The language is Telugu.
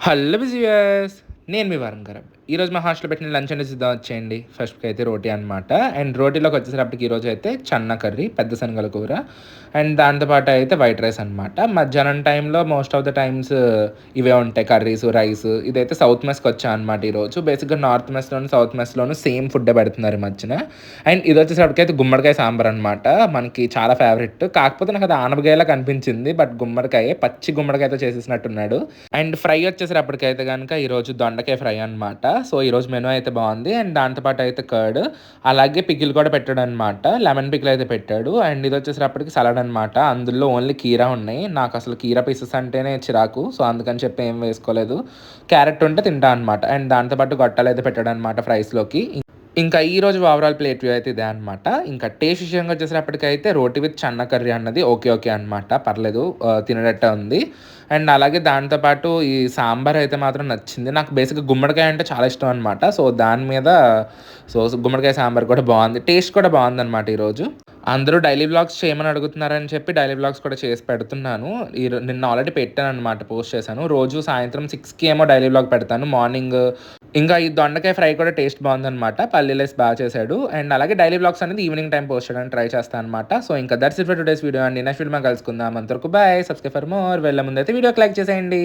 హలో బిజియస్. నేను మీ వరుణ్ గారు. ఈరోజు మా హాస్టల్‌లో పెట్టిన లంచ్ అనేది చూద్దాం వచ్చేయండి. ఫస్ట్‌కి అయితే రోటీ అనమాట. అండ్ రోటీలోకి వచ్చేసరికి ఈరోజు అయితే చన్నా కర్రీ, పెద్ద శనగల కూర అండ్ దాంతో పాటు అయితే వైట్ రైస్ అనమాట. మధ్యాహ్నం టైంలో మోస్ట్ ఆఫ్ ద టైమ్స్ ఇవే ఉంటాయి కర్రీస్, రైస్. ఇదైతే సౌత్ మెస్‌కి వచ్చా అనమాట ఈరోజు. బేసిక్‌గా నార్త్ మెస్‌లోను, సౌత్ మెస్‌లోను సేమ్ ఫుడ్డే పెడుతున్నారు ఈ మధ్యన. అండ్ ఇదొచ్చేసరికైతే గుమ్మడికాయ సాంబార్ అనమాట. మనకి చాలా ఫేవరెట్. కాకపోతే నాకు అది ఆనపకాయలా కనిపించింది. బట్ గుమ్మడికాయే. పచ్చి గుమ్మడికాయతో చేసేసినట్టున్నాడు. అండ్ ఫ్రై వచ్చేసరిప్పటికైతే గనుక ఈరోజు దొండకాయ ఫ్రై అనమాట. సో, ఈరోజు మెనూ అయితే బావుంది. అండ్ దాంతో పాటు అయితే కర్డ్, అలాగే పికిల్ కూడా పెట్టాడనమాట. లెమన్ పికిల్ అయితే పెట్టాడు. అండ్ ఇదొచ్చేసరిప్పటికి సలాడ్ అనమాట. అందులో ఓన్లీ కీరా ఉన్నాయి. నాకసలు కీరా పీసెస్ అంటేనే చిరాకు. సో, అందుకని చెప్పి ఏం వేసుకోలేదు. క్యారెట్ ఉంటే తింటా అనమాట. అండ్ దాంతో పాటు గొట్టాలయితే పెట్టాడనమాట ఫ్రైస్‌లోకి. ఇంకా ఈరోజు ఓవరాల్ ప్లేట్ వ్యూ అయితే ఇదే అనమాట. ఇంకా టేస్ట్ విషయంగా వచ్చేసరిప్పటికైతే రోటీ విత్ చన్నా కర్రీ అన్నది ఓకే. ఓకే అనమాట. పర్లేదు తినేటట్టే ఉంది. అండ్ అలాగే దాంతో పాటు ఈ సాంబార్ అయితే మాత్రం నచ్చింది. నాకు బేసిక్‌గా గుమ్మడికాయ అంటే చాలా ఇష్టం అనమాట. సో, దాని మీద గుమ్మడికాయ సాంబార్ కూడా బావుంది. టేస్ట్ కూడా బావుందనమాట ఈరోజు. అందరూ డైలీ వ్లాగ్స్ చేయమని అడుగుతున్నారని చెప్పి డైలీ వ్లాగ్స్ కూడా చేసి పెడుతున్నాను. నిన్న ఆల్రెడీ పెట్టాననమాట. పోస్ట్ చేశాను. రోజు సాయంత్రం 6కి ఏమో డైలీ వ్లాగ్ పెడతాను. మార్నింగ్ ఇంకా ఈ దొండకాయ ఫ్రై కూడా టేస్ట్ బాగుందనమాట. పల్లీలేసి బాగా చేశాడు. అండ్ అలాగే డైలీ వ్లాగ్స్ అనేది ఈవినింగ్ టైం పోస్ట్ చేయడానికి ట్రై చేస్తాను అనమాట. సో, ఇంకా that's it for today's video అండి. నెక్స్ట్ వీడియోలో కలుసుకుందాం. అంతవరకు బాయ్. Subscribe for more. వెళ్ళే ముందైతే వీడియోకి లైక్ చేసేయండి.